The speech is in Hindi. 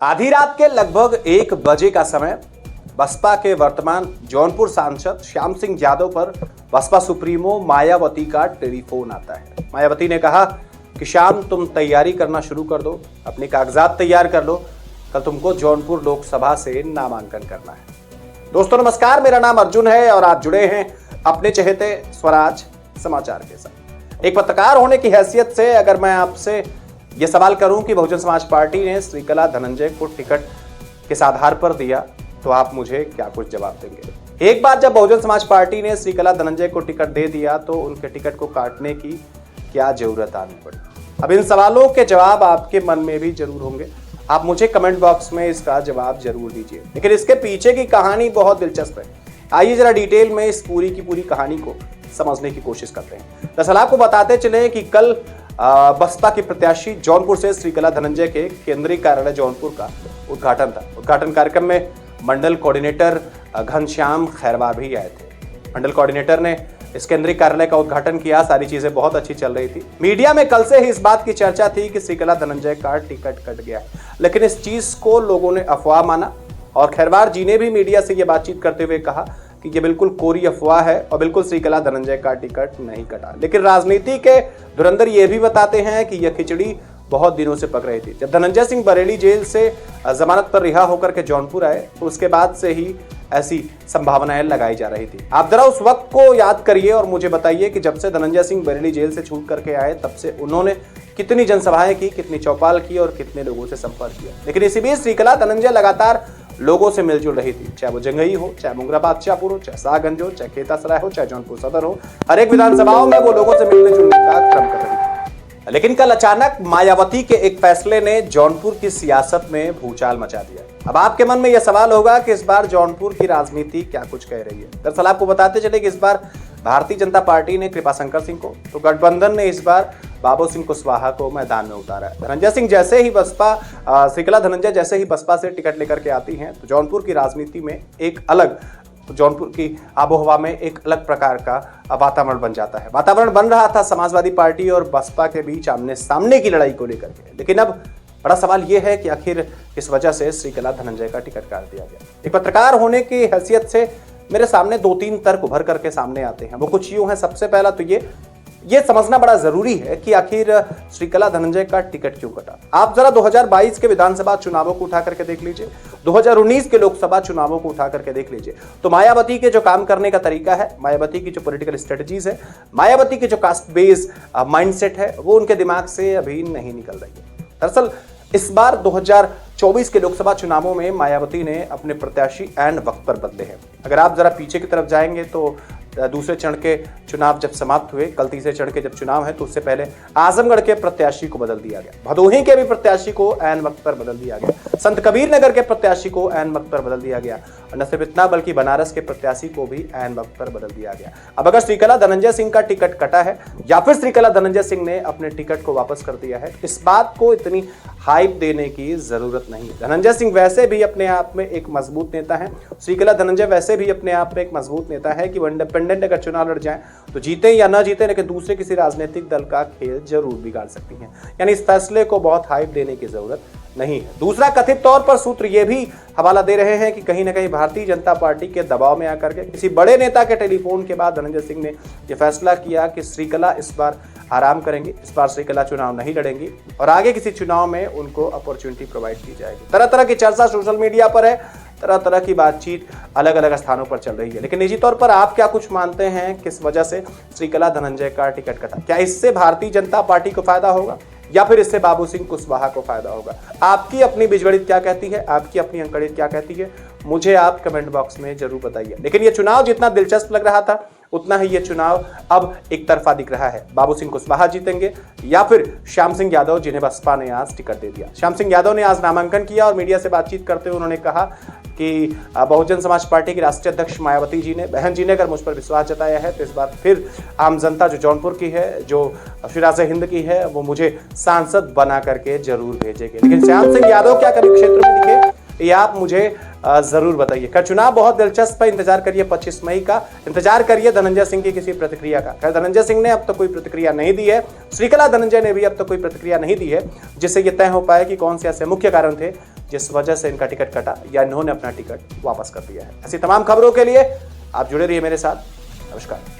आधी रात के लगभग 1 बजे का समय बसपा के वर्तमान जौनपुर सांसद श्याम सिंह यादव पर बसपा सुप्रीमो मायावती का टेलीफोन आता है। मायावती ने कहा कि श्याम, तुम तैयारी करना शुरू कर दो, अपने कागजात तैयार कर लो, कल तुमको जौनपुर लोकसभा से नामांकन करना है। दोस्तों नमस्कार, मेरा नाम अर्जुन है और आप जुड़े हैं अपने चहेते स्वराज समाचार के साथ। एक पत्रकार होने की हैसियत से अगर मैं आपसे यह सवाल करूं कि बहुजन समाज पार्टी ने श्रीकला धनंजय को टिकट किस आधार पर दिया, तो आप मुझे क्या कुछ जवाब देंगे। एक बार जब बहुजन समाज पार्टी ने श्रीकला धनंजय को टिकट दे दिया तो उनके टिकट को काटने की क्या जरूरत आनी पड़ी। अब इन सवालों के जवाब आपके मन में भी जरूर होंगे। आप मुझे कमेंट बॉक्स में इसका जवाब जरूर दीजिए, लेकिन इसके पीछे की कहानी बहुत दिलचस्प है। आइए जरा डिटेल में इस पूरी की पूरी कहानी को समझने की कोशिश करते हैं। दरअसल आपको बताते चले कि कल बसपा की प्रत्याशी जौनपुर से श्रीकला धनंजय के केंद्रीय कार्यालय जौनपुर का उद्घाटन था। उद्घाटन कार्यक्रम में मंडल कोऑर्डिनेटर घनश्याम खैरवार भी आए थे। मंडल कोऑर्डिनेटर ने इस केंद्रीय कार्यालय का उद्घाटन किया। सारी चीजें बहुत अच्छी चल रही थी। मीडिया में कल से ही इस बात की चर्चा थी कि श्रीकला धनंजय का टिकट कट गया है, लेकिन इस चीज को लोगों ने अफवाह माना और खैरवार जी ने भी मीडिया से यह बातचीत करते हुए कहा कि ये बिल्कुल कोरी अफवाह है और बिल्कुल श्रीकला धनंजय का टिकट नहीं कटा। लेकिन राजनीति के धुरंधर ये भी बताते हैं कि यह खिचड़ी बहुत दिनों से पक रही थी। जब धनंजय सिंह बरेली जेल से जमानत पर रिहा होकर के जौनपुर आए तो उसके बाद से ही ऐसी संभावनाएं लगाई जा रही थी। आप जरा उस वक्त को याद करिए और मुझे बताइए कि जब से धनंजय सिंह बरेली जेल से छूट करके आए तब से उन्होंने कितनी जनसभाएं की, कितनी चौपाल की और कितने लोगों से संपर्क किया। लेकिन इसी बीच श्रीकला धनंजय लगातार लोगों से मिलजुल रही थी, चाहे वो जंगई हो, चाहे मुंगरा बादशाहपुर हो, चाहे शाहगंज हो, चाहे खेतासराय हो, चाहे जौनपुर सदर हो, हर एक विधानसभाओं में वो लोगों से मिलने जुलने का क्रम कर रही थी। लेकिन कल अचानक मायावती के एक फैसले ने जौनपुर की सियासत में भूचाल मचा दिया। अब आपके मन में यह सवाल होगा कि इस बार जौनपुर की राजनीति क्या कुछ कह रही है। दरअसल आपको बताते चले कि इस बार भारतीय जनता पार्टी ने कृपाशंकर सिंह को, तो गठबंधन ने इस बार बाबू सिंह कुशवाहा को मैदान में उतारा है। धनंजय सिंह जैसे ही बसपा श्रीकला धनंजय जैसे ही बसपा से टिकट लेकर के आती हैं तो जौनपुर की राजनीति में एक अलग, जौनपुर की आबोहवा में एक अलग प्रकार का वातावरण बन जाता है। वातावरण बन रहा था समाजवादी पार्टी और बसपा के बीच आमने सामने की लड़ाई को लेकर के। लेकिन अब बड़ा सवाल यह है कि आखिर किस वजह से श्रीकला धनंजय का टिकट काट दिया गया। एक पत्रकार होने की हैसियत से मेरे सामने 2-3 तर्क उभर करके सामने आते हैं। वो कुछ यूं है। सबसे पहला तो ये समझना बड़ा जरूरी है कि आखिर श्रीकला धनंजय का टिकट क्यों कटा। आप जरा 2022 के विधानसभा चुनावों को उठा करके देख लीजिए, 2019 के लोकसभा चुनावों को उठा करके देख लीजिए, तो मायावती के जो काम करने का तरीका है, मायावती की जो पॉलिटिकल स्ट्रेटजीज है, मायावती की जो कास्ट बेस माइंडसेट है, वो उनके दिमाग से अभी नहीं निकल रही है। दरअसल इस बार 2024 के लोकसभा चुनावों में मायावती ने अपने प्रत्याशी ऐन वक्त पर बदले हैं। अगर आप जरा पीछे की तरफ जाएंगे तो दूसरे चरण के चुनाव जब समाप्त हुए, कल तीसरे चरण के जब चुनाव है तो उससे पहले आजमगढ़ के प्रत्याशी को बदल दिया गया, भदोही के भी प्रत्याशी को ऐन वक्त पर बदल दिया गया, संत कबीर नगर के प्रत्याशी को ऐन वक्त पर बदल दिया गया और न सिर्फ इतना बल्कि बनारस के प्रत्याशी को भी ऐन वक्त पर बदल दिया गया। अब अगर श्रीकला धनंजय सिंह का टिकट कटा है या फिर श्रीकला धनंजय सिंह ने अपने टिकट को वापस कर दिया है, इस बात को इतनी हाइप देने की जरूरत नहीं है। धनंजय सिंह वैसे भी अपने आप में एक मजबूत नेता है, श्रीकला धनंजय वैसे भी अपने आप में एक मजबूत नेता है कि वो इंडिपेंडेंट अगर चुनाव लड़ जाए तो जीते या ना जीते, लेकिन दूसरे किसी राजनीतिक दल का खेल जरूर बिगाड़ सकती हैं। यानी इस फैसले को बहुत हाइप देने की जरूरत नहीं है। दूसरा, कथित तौर पर सूत्र ये भी हवाला दे रहे हैं कि कहीं ना कहीं भारतीय जनता पार्टी के दबाव में आकर के किसी बड़े नेता के टेलीफोन के बाद धनंजय सिंह ने यह फैसला किया कि श्रीकला इस बार आराम करेंगे, इस बार श्रीकला चुनाव नहीं लड़ेंगी और आगे किसी चुनाव में उनको अपॉर्चुनिटी प्रोवाइड की जाएगी। तरह तरह की चर्चा सोशल मीडिया पर है, तरह तरह की बातचीत अलग अलग स्थानों पर चल रही है। लेकिन निजी तौर पर आप क्या कुछ मानते हैं, किस वजह से श्रीकला धनंजय का टिकट कटा? क्या इससे भारतीय जनता पार्टी को फायदा होगा या फिर इससे बाबू सिंह कुशवाहा को फायदा होगा? आपकी अपनी बिजगणित क्या कहती है, आपकी अपनी अंकगणित क्या कहती है, मुझे आप कमेंट बॉक्स में जरूर बताइए। लेकिन ये चुनाव जितना दिलचस्प लग रहा था उतना ही ये चुनाव अब एक तरफा दिख रहा है। बाबू सिंह कुशवाहा जीतेंगे या फिर श्याम सिंह यादव, जिन्हें बसपा ने आज टिकट दे दिया। श्याम सिंह यादव ने आज नामांकन किया और मीडिया से बातचीत करते हुए उन्होंने कहा कि बहुजन समाज पार्टी की राष्ट्रीय अध्यक्ष मायावती जी ने, बहन जी ने अगर मुझ पर विश्वास जताया है तो इस बार फिर आम जनता जो जौनपुर की है, जो फिराज हिंद की है, वो मुझे सांसद बना करके जरूर भेजेगी। लेकिन श्याम सिंह यादव क्या कभी क्षेत्र में दिखे, ये आप मुझे जरूर बताइए। खैर चुनाव बहुत दिलचस्प है, इंतजार करिए 25 मई का, इंतजार करिए धनंजय सिंह की किसी प्रतिक्रिया का। खैर धनंजय सिंह ने अब तक कोई प्रतिक्रिया नहीं दी है, श्रीकला धनंजय ने भी अब तक कोई प्रतिक्रिया नहीं दी है, जिससे यह तय हो पाए कि कौन से ऐसे मुख्य कारण थे जिस वजह से इनका टिकट कटा या इन्होंने अपना टिकट वापस कर दिया है। ऐसी तमाम खबरों के लिए आप जुड़े रहिए मेरे साथ। नमस्कार।